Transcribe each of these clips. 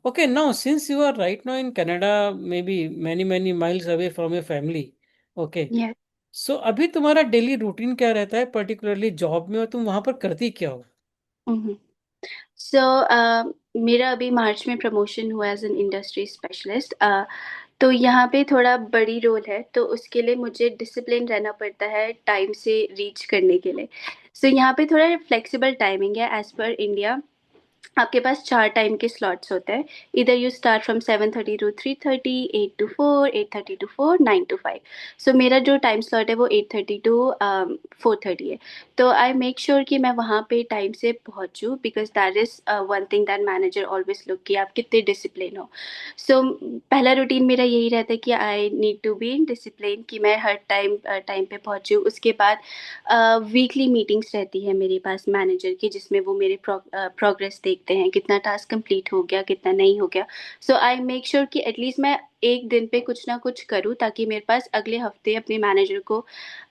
Okay, now since you are right now in Canada, maybe many miles away from your family, okay. Yes. सो अभी तुम्हारा daily routine क्या रहता है particularly job में, और तुम वहां पर करती क्या हो? हम्म। सो मेरा अभी मार्च में प्रमोशन हुआ एज एन इंडस्ट्री स्पेशलिस्ट। तो यहाँ पे थोड़ा बड़ी रोल है, तो उसके लिए मुझे डिसिप्लिन रहना पड़ता है टाइम से रीच करने के लिए। सो यहाँ पे थोड़ा फ्लेक्सिबल टाइमिंग है एज पर इंडिया। आपके पास 4 टाइम के स्लॉट्स होते हैं। इधर you start from 7:30 to 3:30, 8 to 4, 8:30 to 4, 9 to 5। सो मेरा जो टाइम स्लॉट है वो 8:30 to 4:30 है। तो आई मेक श्योर कि मैं वहाँ पे टाइम से पहुँचूँ, because that is one thing that manager always look कि आप कितने डिसिप्लिन हो। सो पहला रूटीन मेरा यही रहता है कि I need to be in discipline, कि मैं हर टाइम टाइम पे पहुँचूँ। उसके बाद वीकली मीटिंग्स रहती है मेरे पास मैनेजर की, जिसमें वो मेरे प्रोग्रेस देखते हैं, कितना टास्क कंप्लीट हो गया, कितना नहीं हो गया। सो आई मेक श्योर कि एटलीस्ट मैं एक दिन पे कुछ ना कुछ करूँ, ताकि मेरे पास अगले हफ्ते अपने मैनेजर को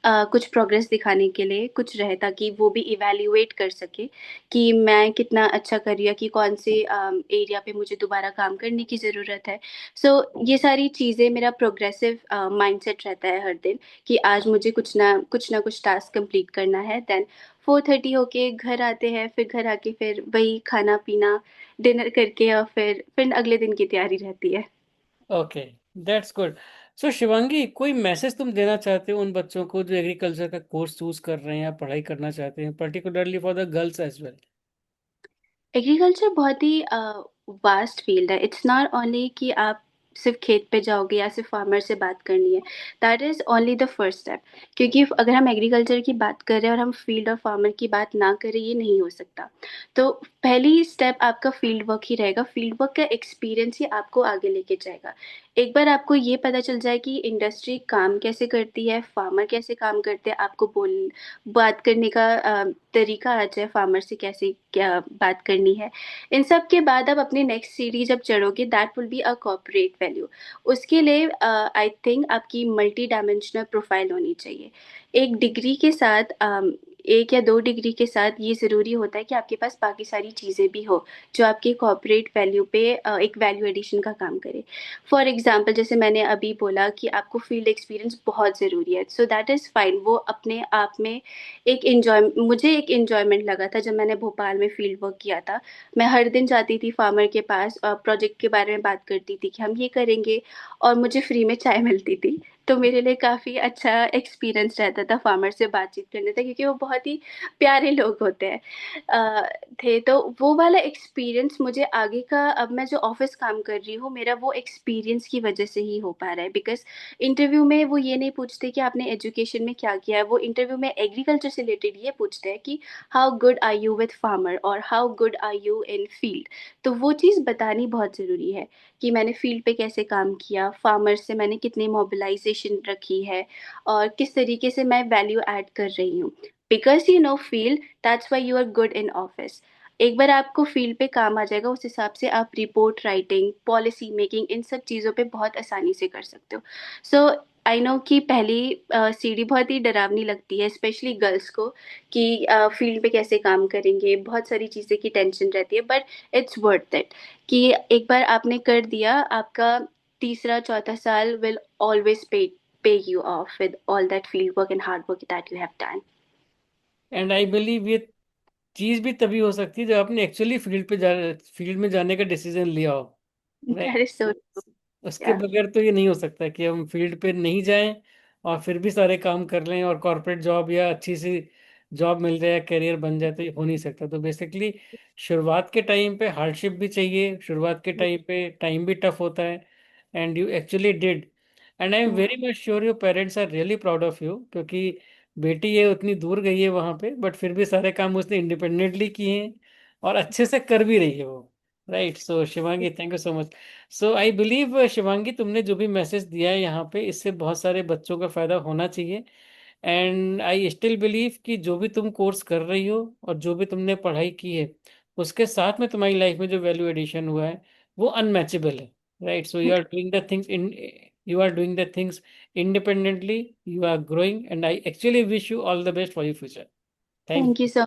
कुछ प्रोग्रेस दिखाने के लिए कुछ रहे, ताकि वो भी इवेल्युएट कर सके कि मैं कितना अच्छा कर रही हूँ, कि कौन से एरिया पे मुझे दोबारा काम करने की ज़रूरत है। सो ये सारी चीज़ें, मेरा प्रोग्रेसिव माइंडसेट रहता है हर दिन, कि आज मुझे कुछ ना कुछ टास्क कंप्लीट करना है। देन 4:30 होके घर आते हैं, फिर घर आके फिर वही खाना पीना, डिनर करके, और फिर अगले दिन की तैयारी रहती है। Okay, that's good. So Shivangi, कोई मैसेज तुम देना चाहते हो उन बच्चों को जो एग्रीकल्चर का कोर्स चूज कर रहे हैं या पढ़ाई करना चाहते हैं, particularly for the girls as well? Agriculture बहुत ही वास्ट फील्ड है। इट्स नॉट ओनली कि आप सिर्फ खेत पे जाओगे या सिर्फ फार्मर से बात करनी है। That is only the first step. क्योंकि अगर हम एग्रीकल्चर की बात कर रहे हैं और हम फील्ड और फार्मर की बात ना करें, ये नहीं हो सकता। तो पहली स्टेप आपका फील्ड वर्क ही रहेगा। फील्ड वर्क का एक्सपीरियंस ही आपको आगे लेके जाएगा। एक बार आपको ये पता चल जाए कि इंडस्ट्री काम कैसे करती है, फार्मर कैसे काम करते हैं, आपको बात करने का तरीका आ जाए, फार्मर से कैसे क्या बात करनी है, इन सब के बाद आप अपनी नेक्स्ट सीढ़ी जब चढ़ोगे, that will be a corporate value. उसके लिए आई थिंक आपकी मल्टी डायमेंशनल प्रोफाइल होनी चाहिए। एक डिग्री के साथ, 1 या 2 डिग्री के साथ ये ज़रूरी होता है कि आपके पास बाकी सारी चीज़ें भी हो, जो आपके कॉर्पोरेट वैल्यू पे एक वैल्यू एडिशन का काम करे। फॉर एग्जाम्पल, जैसे मैंने अभी बोला कि आपको फील्ड एक्सपीरियंस बहुत ज़रूरी है, सो दैट इज़ फाइन। वो अपने आप में मुझे एक इंजॉयमेंट लगा था जब मैंने भोपाल में फील्ड वर्क किया था। मैं हर दिन जाती थी फार्मर के पास और प्रोजेक्ट के बारे में बात करती थी कि हम ये करेंगे, और मुझे फ्री में चाय मिलती थी। तो मेरे लिए काफ़ी अच्छा एक्सपीरियंस रहता था फार्मर से बातचीत करने का, क्योंकि वो बहुत ही प्यारे लोग होते हैं। थे तो वो वाला एक्सपीरियंस मुझे आगे का, अब मैं जो ऑफिस काम कर रही हूँ, मेरा वो एक्सपीरियंस की वजह से ही हो पा रहा है। बिकॉज इंटरव्यू में वो ये नहीं पूछते कि आपने एजुकेशन में क्या किया है, वो इंटरव्यू में एग्रीकल्चर से रिलेटेड ये पूछते हैं कि how good are you with farmer, और how good are you in field. तो वो चीज़ बतानी बहुत ज़रूरी है, कि मैंने फील्ड पे कैसे काम किया, फार्मर से मैंने कितनी मोबिलाइजेशन रखी है, और किस तरीके से मैं वैल्यू ऐड कर रही हूँ। Because you know field, that's why you are good in office. एक बार आपको फील्ड पे काम आ जाएगा, उस हिसाब से आप रिपोर्ट राइटिंग, पॉलिसी मेकिंग, इन सब चीज़ों पे बहुत आसानी से कर सकते हो। सो आई नो कि पहली सीढ़ी बहुत ही डरावनी लगती है, स्पेशली गर्ल्स को, कि फील्ड पे कैसे काम करेंगे, बहुत सारी चीज़ें की टेंशन रहती है। बट इट्स वर्थ इट, कि एक बार आपने कर दिया, आपका तीसरा चौथा साल विल ऑलवेज पे you of with all that field work and hard work that you have done. And I believe ये चीज भी तभी हो सकती है जब आपने एक्चुअली फील्ड में जाने का डिसीजन लिया हो, that right? Is so true. उसके या। बगैर तो ये नहीं हो सकता कि हम फील्ड पे नहीं जाएं और फिर भी सारे काम कर लें और कॉर्पोरेट जॉब या अच्छी सी जॉब मिल जाए, करियर बन जाए, तो ये हो नहीं सकता। तो बेसिकली शुरुआत के टाइम पे हार्डशिप भी चाहिए, शुरुआत के टाइम पे टाइम भी टफ होता है, and you actually did. And I am very much sure your parents are really proud of you, क्योंकि बेटी ये उतनी दूर गई है वहां पे, बट फिर भी सारे काम उसने इंडिपेंडेंटली किए हैं और अच्छे से कर भी रही है वो। Right, so Shivangi, thank you so much. So I believe Shivangi, तुमने जो भी मैसेज दिया है यहाँ पे, इससे बहुत सारे बच्चों का फायदा होना चाहिए। एंड आई स्टिल बिलीव कि जो भी तुम कोर्स कर रही हो और जो भी तुमने पढ़ाई की है, उसके साथ में तुम्हारी लाइफ में जो वैल्यू एडिशन हुआ है वो अनमैचेबल है। Right, so you are doing the things independently, you are growing, and I actually wish you all the best for your future. Thank thank you so